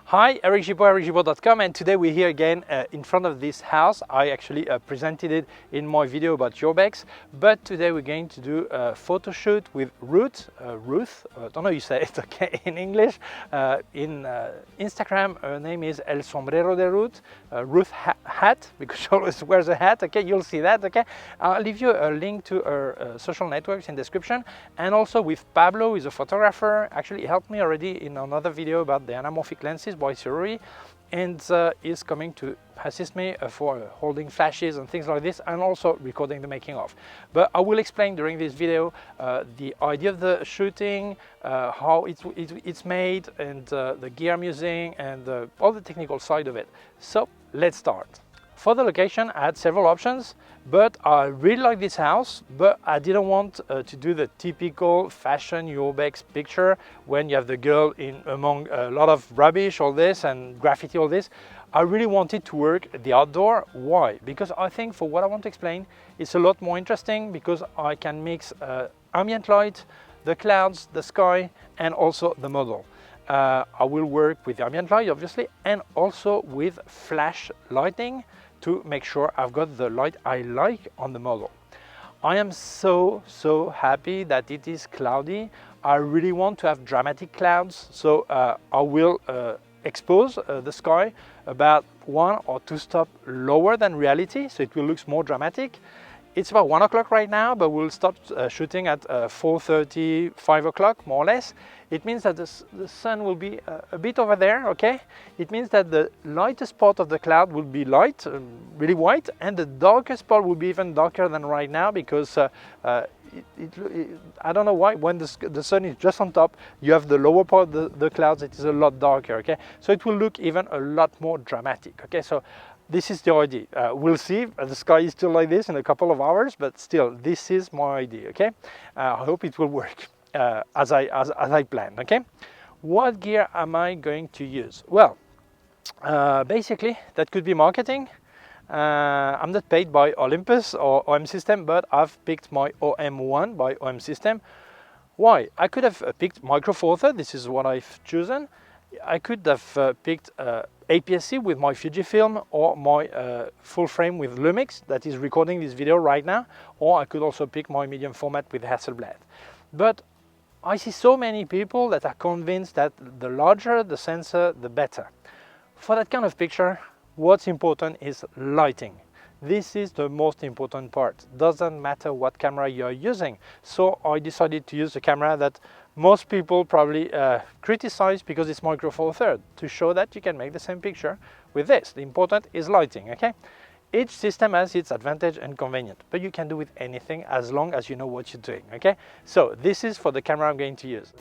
Hi, Eric Gibaud, ericgibaud.com, and today we're here again in front of this house. I actually presented it in my video about Urbex, but today we're going to do a photo shoot with Ruth. Ruth, I don't know you say it okay in English. In Instagram, her name is El Sombrero de Ruth. Ruth hat, because she always wears a hat, okay? You'll see that, okay? I'll leave you a link to her social networks in the description, and also with Pablo, who is a photographer. Actually, he helped me already in another video about the anamorphic lenses by Sururi, and is coming to assist me for holding flashes and things like this, and also recording the making of. But I will explain during this video the idea of the shooting, how it's made, and the gear I'm using, and all the technical side of it. So let's start. For the location, I had several options, but I really like this house, but I didn't want to do the typical fashion Urbex picture when you have the girl in among a lot of rubbish, all this, and graffiti, all this. I really wanted to work the outdoor. Why? Because I think for what I want to explain, it's a lot more interesting because I can mix ambient light, the clouds, the sky, and also the model. I will work with ambient light, obviously, and also with flash lighting, to make sure I've got the light I like on the model. I am so happy that it is cloudy. I really want to have dramatic clouds, so I will expose the sky about 1 or 2 stops lower than reality, so it will look more dramatic. It's about 1 o'clock right now, but we'll start shooting at 4:30, 5 o'clock, more or less. It means that the sun will be a bit over there, okay? It means that the lightest part of the cloud will be light, really white, and the darkest part will be even darker than right now, because I don't know why, when the sun is just on top, you have the lower part of the clouds, it is a lot darker, okay? So it will look even a lot more dramatic, okay? So this is the idea. We'll see. The sky is still like this in a couple of hours, but still, this is my idea, okay? I hope it will work as I planned, okay? What gear am I going to use? Well, basically, that could be marketing. I'm not paid by Olympus or OM System, but I've picked my OM1 by OM System. Why? I could have picked Micro Four Thirds. This is what I've chosen. I could have picked APS-C with my Fujifilm, or my full frame with Lumix that is recording this video right now, or I could also pick my medium format with Hasselblad. But I see so many people that are convinced that the larger the sensor, the better. For that kind of picture, what's important is lighting. This is the most important part. Doesn't matter what camera you're using. So I decided to use a camera that most people probably criticize because it's Micro Four Thirds, to show that you can make the same picture with this. The important is lighting, okay? Each system has its advantage and convenient, but you can do with anything as long as you know what you're doing, okay? So this is for the camera I'm going to use.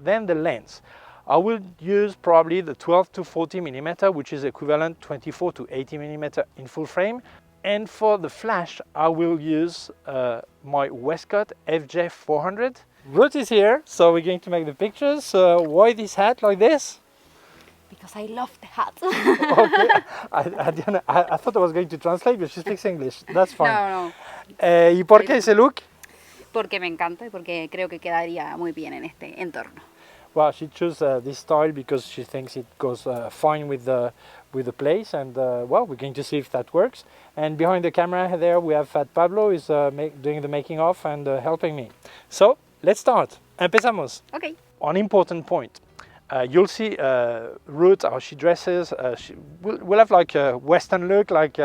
Then the lens. I will use probably the 12 to 40 millimeter, which is equivalent 24 to 80 millimeter in full frame. And for the flash, I will use my Westcott FJ400. Ruth is here, so we're going to make the pictures. Why this hat like this? Because I love the hat. Okay, I thought I was going to translate, but she speaks English. That's fine. No. ¿Y por qué ese look? Porque me encanta y porque creo que quedaría muy bien en este entorno. Well, she chose this style because she thinks it goes fine with the place, and well, we're going to see if that works. And behind the camera there we have Fat Pablo, is doing the making of and helping me. So let's start. Empezamos. Okay. One important point. You'll see Ruth, how she dresses. We'll have like a Western look, like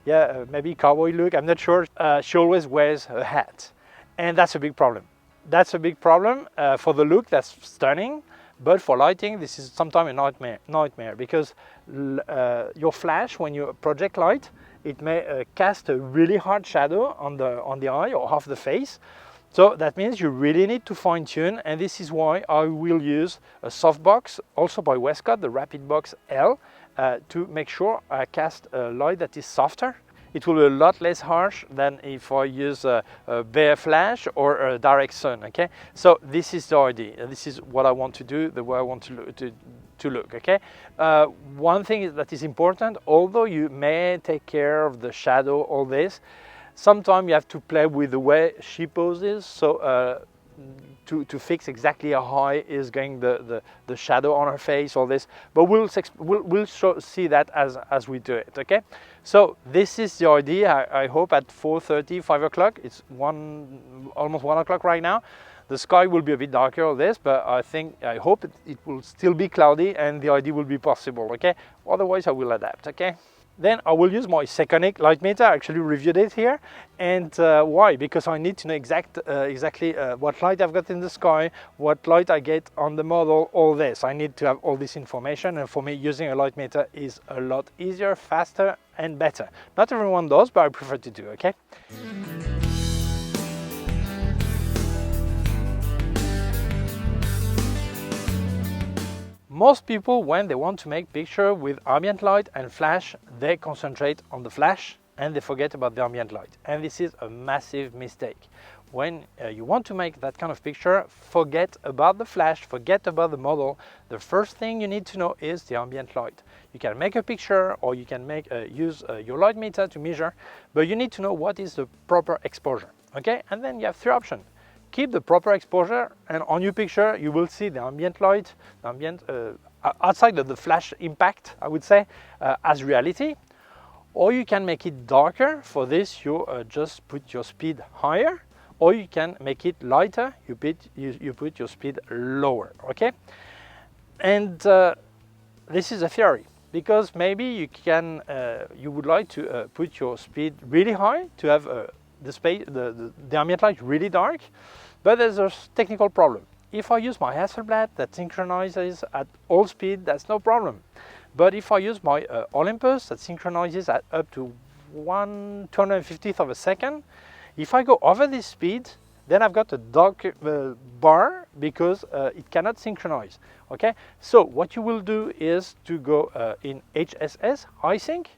maybe cowboy look. I'm not sure. She always wears a hat, and that's a big problem. That's a big problem for the look. That's stunning, but for lighting, this is sometimes a nightmare because your flash, when you project light, it may cast a really hard shadow on the eye or half the face. So that means you really need to fine tune, and this is why I will use a softbox, also by Westcott, the Rapid Box L, to make sure I cast a light that is softer. It will be a lot less harsh than if I use a bare flash or a direct sun, okay? So this is the idea. This is what I want to do, the way I want to look, okay? One thing that is important, although you may take care of the shadow, all this, Sometimes you have to play with the way she poses, so to fix exactly how high is going the shadow on her face, all this. But we'll see that as we do it, okay? So this is the idea. I hope at 4:30, 5 o'clock, it's almost 1 o'clock right now. The sky will be a bit darker, all this, but I hope it will still be cloudy and the idea will be possible, okay? Otherwise I will adapt, okay? Then I will use my Seconic light meter. I actually reviewed it here. And why? Because I need to know exactly what light I've got in the sky, what light I get on the model, all this. I need to have all this information, and for me using a light meter is a lot easier, faster and better. Not everyone does, but I prefer to do, okay? Most people, when they want to make picture with ambient light and flash, they concentrate on the flash and they forget about the ambient light. And this is a massive mistake. When you want to make that kind of picture, forget about the flash, forget about the model. The first thing you need to know is the ambient light. You can make a picture or you can use your light meter to measure, but you need to know what is the proper exposure, okay? And then you have three options. Keep the proper exposure, and on your picture you will see the ambient light, the ambient outside of the flash impact, I would say, as reality. Or you can make it darker. For this you just put your speed higher, or you can make it lighter. You put your speed lower, okay? And this is a theory, because maybe you would like to put your speed really high to have the ambient light really dark. But there's a technical problem. If I use my Hasselblad that synchronizes at all speed, that's no problem. But if I use my Olympus that synchronizes at up to 1/250th of a second, if I go over this speed, then I've got a dark bar because it cannot synchronize, okay? So what you will do is to go in HSS, high sync.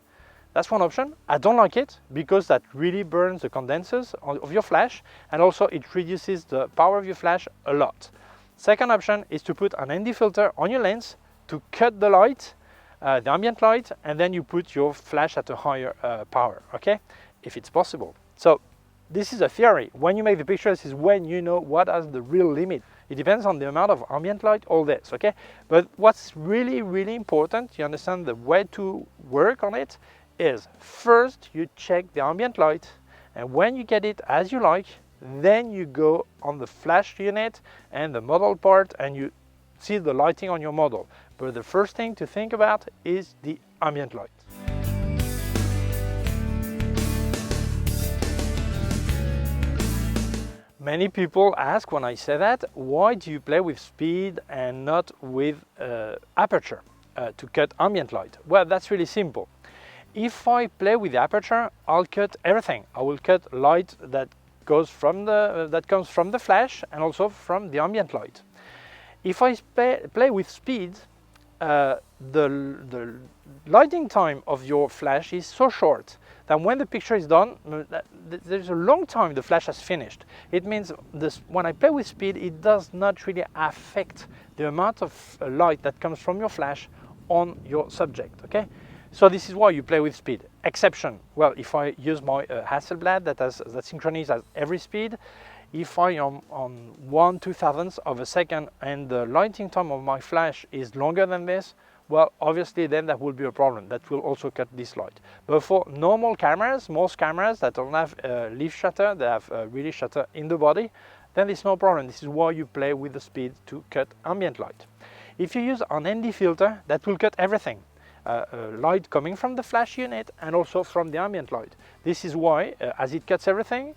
That's one option. I don't like it because that really burns the condensers of your flash, and also it reduces the power of your flash a lot. Second option is to put an ND filter on your lens to cut the light, the ambient light, and then you put your flash at a higher power, okay? If it's possible. So this is a theory. When you make the picture, this is when you know what is the real limit. It depends on the amount of ambient light, all this, okay? But what's really, really important, you understand the way to work on it, is first you check the ambient light, and when you get it as you like, then you go on the flash unit and the model part and you see the lighting on your model. But the first thing to think about is the ambient light. Many people ask when I say that, why do you play with speed and not with aperture to cut ambient light? Well, that's really simple. If I play with the aperture, I'll cut everything. I will cut light that comes from the flash and also from the ambient light. If I play with speed, the lighting time of your flash is so short that when the picture is done, there's a long time the flash has finished. It means when I play with speed, it does not really affect the amount of light that comes from your flash on your subject, okay? So this is why you play with speed. Exception, well, if I use my Hasselblad that synchronizes at every speed, if I am on 1/2000th of a second and the lighting time of my flash is longer than this, well, obviously then that will be a problem. That will also cut this light. But for normal cameras, most cameras that don't have leaf shutter, they have really shutter in the body, then it's no problem. This is why you play with the speed to cut ambient light. If you use an ND filter, that will cut everything. Light coming from the flash unit and also from the ambient light. This is why, as it cuts everything,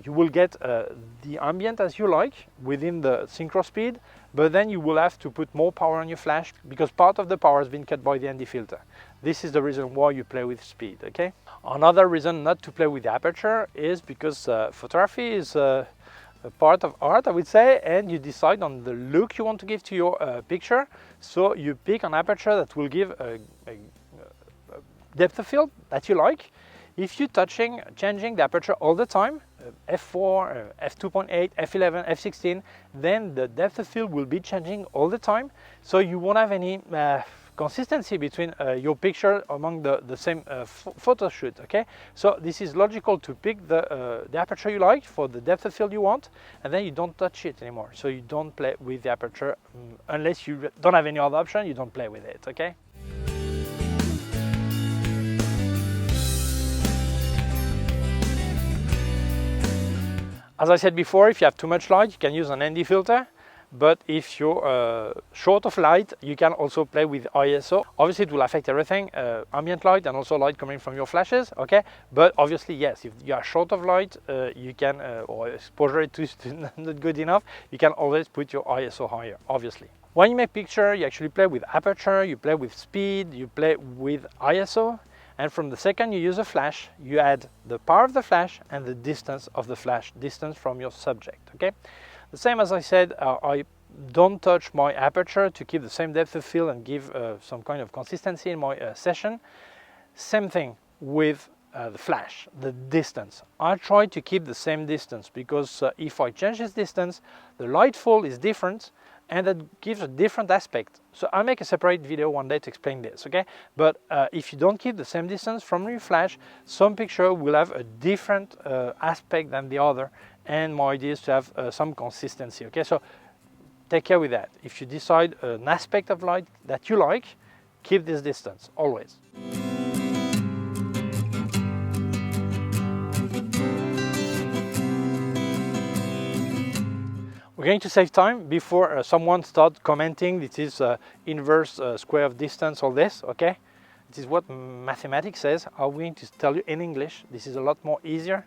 you will get the ambient as you like within the synchro speed, but then you will have to put more power on your flash because part of the power has been cut by the ND filter. This is the reason why you play with speed, okay? Another reason not to play with the aperture is because photography is a part of art, I would say, and you decide on the look you want to give to your picture. So you pick an aperture that will give a depth of field that you like. If you're changing the aperture all the time, f4, f2.8, f11, f16, then the depth of field will be changing all the time. So you won't have any consistency between your picture among the same photo shoot. Okay, so this is logical to pick the aperture you like for the depth of field you want, and then you don't touch it anymore. So you don't play with the aperture unless you don't have any other option. You don't play with it. Okay. As I said before, if you have too much light, you can use an ND filter. But if you're short of light, you can also play with ISO. Obviously, it will affect everything, ambient light and also light coming from your flashes, okay? But obviously, yes, if you are short of light, you can, or exposure is not good enough, you can always put your ISO higher, obviously. When you make picture, you actually play with aperture, you play with speed, you play with ISO. And from the second you use a flash, you add the power of the flash and the distance of the flash, distance from your subject, okay? The same as I said, I don't touch my aperture to keep the same depth of field and give some kind of consistency in my session. Same thing with the flash, the distance. I try to keep the same distance because if I change this distance, the light fall is different and that gives a different aspect. So I'll make a separate video one day to explain this, okay? But if you don't keep the same distance from your flash, some picture will have a different aspect than the other, and my idea is to have some consistency, okay? So take care with that. If you decide an aspect of light that you like, keep this distance, always. We're going to save time before someone starts commenting this is inverse square of distance, all this, okay? This is what mathematics says. I'm going to tell you in English. This is a lot more easier.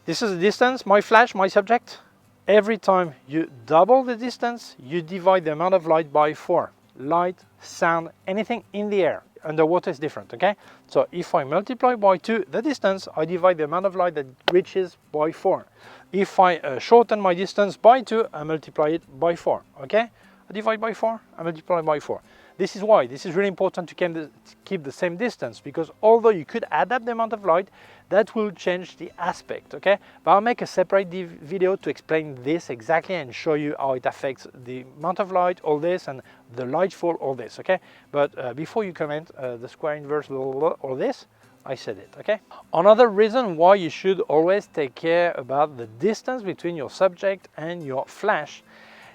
This is the distance, my flash, my subject. Every time you double the distance, you divide the amount of light by 4. Light, sound, anything in the air. Underwater is different, okay? So if I multiply by 2 the distance, I divide the amount of light that reaches by 4. If I shorten my distance by 2, I multiply it by 4, okay? I divide by 4, I multiply by 4. This is why this is really important to keep the same distance, because although you could adapt the amount of light, that will change the aspect, okay? But I'll make a separate video to explain this exactly and show you how it affects the amount of light, all this, and the light fall, all this, okay? But before you comment the square inverse, blah, blah, blah, all this, I said it, okay? Another reason why you should always take care about the distance between your subject and your flash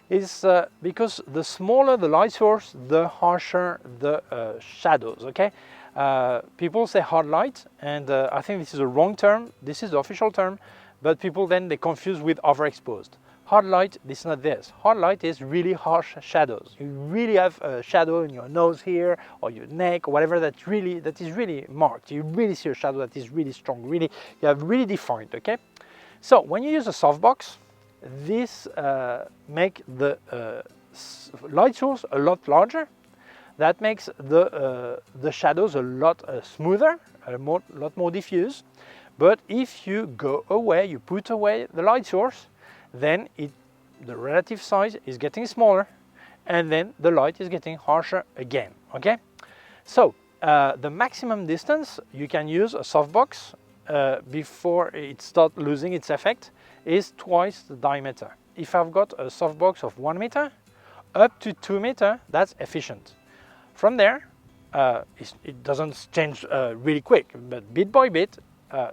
is because the smaller the light source, the harsher the shadows, okay? People say hard light, and I think this is a wrong term. This is the official term, but people then they confuse with overexposed. Hard light, this is not this. Hard light is really harsh shadows. You really have a shadow in your nose here, or your neck, or whatever that is really marked. You really see a shadow that is really strong, really, you have really defined, okay? So when you use a softbox, this make the light source a lot larger. That makes the shadows a lot smoother, a lot more diffuse. But if you go away, you put away the light source, then the relative size is getting smaller, and then the light is getting harsher again, okay? So the maximum distance you can use a softbox before it starts losing its effect is twice the diameter. If I've got a softbox of 1 meter, up to 2 meters, that's efficient. From there, it doesn't change really quick, but bit by bit,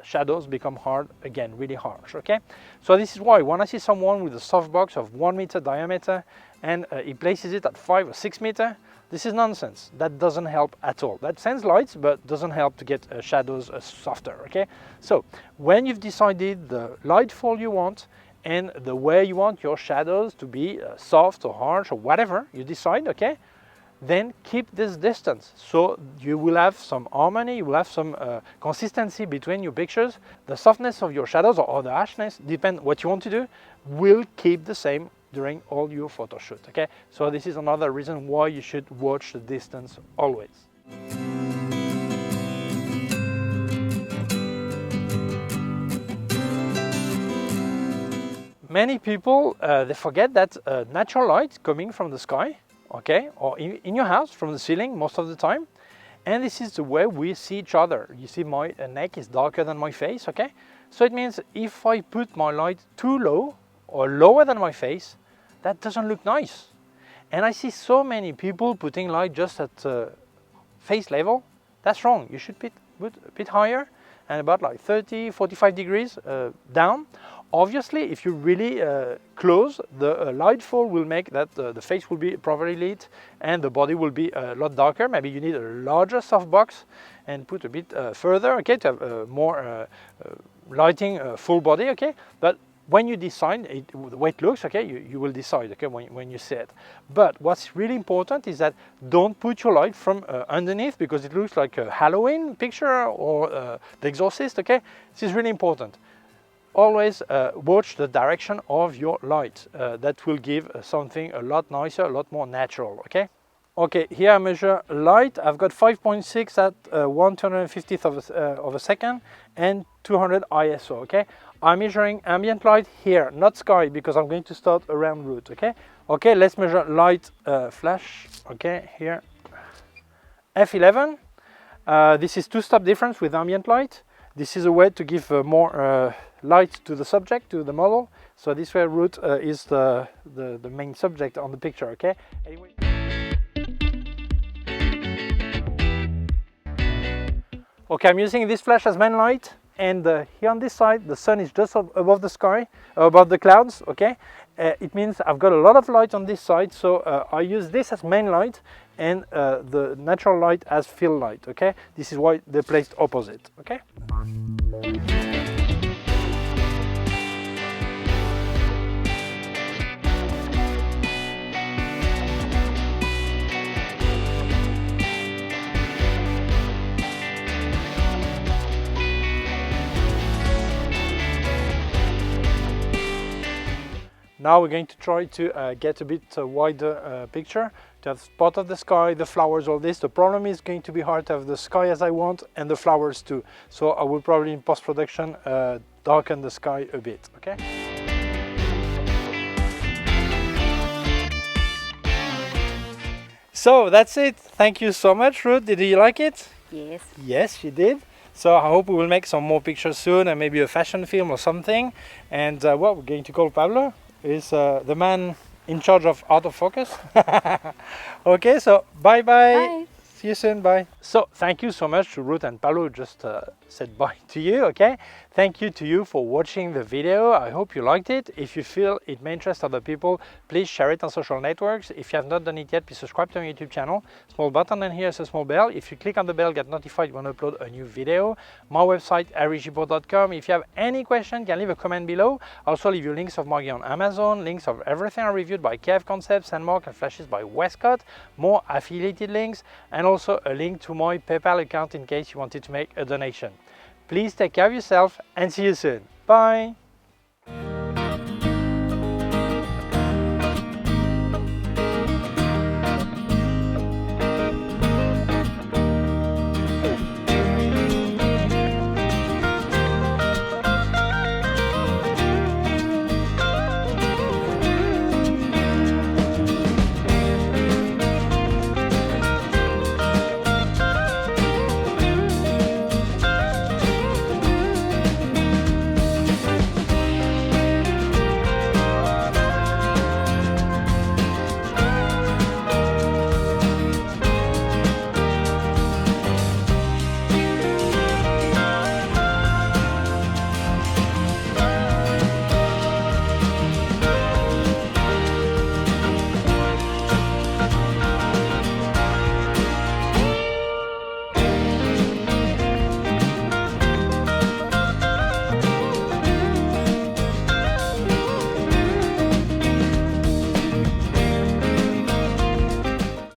shadows become hard again, really harsh, okay? So this is why when I see someone with a softbox of 1 meter diameter and he places it at 5 or 6 meters, this is nonsense. That doesn't help at all. That sends lights, but doesn't help to get shadows softer, okay? So when you've decided the light fall you want and the way you want your shadows to be soft or harsh or whatever you decide, okay? Then keep this distance, so you will have some harmony, you will have some consistency between your pictures. The softness of your shadows or the harshness, depend what you want to do, will keep the same during all your photo shoot, okay? So this is another reason why you should watch the distance always. Many people, they forget that natural light coming from the sky, okay, or in your house from the ceiling most of the time, and this is the way we see each other. You see my neck is darker than my face, okay? So it means if I put my light too low or lower than my face, that doesn't look nice. And I see so many people putting light just at face level. That's wrong. You should put a bit higher and about like 30, 45 degrees down. Obviously, if you really close, the light fall will make that the face will be properly lit and the body will be a lot darker. Maybe you need a larger softbox and put a bit further, okay, to have more lighting full body, okay. But when you decide the way it looks, okay, you will decide, okay, when you see it. But what's really important is that don't put your light from underneath, because it looks like a Halloween picture or The Exorcist, okay. This is really important. Always watch the direction of your light. That will give something a lot nicer, a lot more natural, okay. Okay, here I measure light. I've got 5.6 at 1/250th of a second and 200 ISO, okay? I'm measuring ambient light here, not sky, because I'm going to start around Ruth, okay? Okay, let's measure light flash, okay, here. F11, this is 2-stop difference with ambient light. This is a way to give more light to the subject, to the model. So this way Ruth is the main subject on the picture, okay? Anyway. Okay, I'm using this flash as main light, and here on this side the sun is just above the sky, above the clouds, okay. It means I've got a lot of light on this side, so I use this as main light and the natural light as fill light, okay. This is why they're placed opposite, okay. Now we're going to try to get a bit wider picture, to have spot of the sky, the flowers, all this. The problem is going to be hard to have the sky as I want and the flowers too. So I will probably in post-production darken the sky a bit, okay? So that's it. Thank you so much, Ruth. Did you like it? Yes. Yes, she did. So I hope we will make some more pictures soon, and maybe a fashion film or something. And what we're going to call Pablo is the man in charge of autofocus. Okay, so bye. Bye. See you soon, bye. So thank you so much to Ruth and Pablo, who just said bye to you, okay? Thank you to you for watching the video. I hope you liked it. If you feel it may interest other people, please share it on social networks. If you have not done it yet, please subscribe to my YouTube channel. Small button, and here's a small bell. If you click on the bell, get notified when I upload a new video. My website, Gibaud.com. If you have any question, you can leave a comment below. Also leave you links of my gear on Amazon, links of everything I reviewed by K&F Concept, Sandmarc and Flashes by Westcott, more affiliated links, and also a link to my PayPal account in case you wanted to make a donation. Please take care of yourself and see you soon. Bye!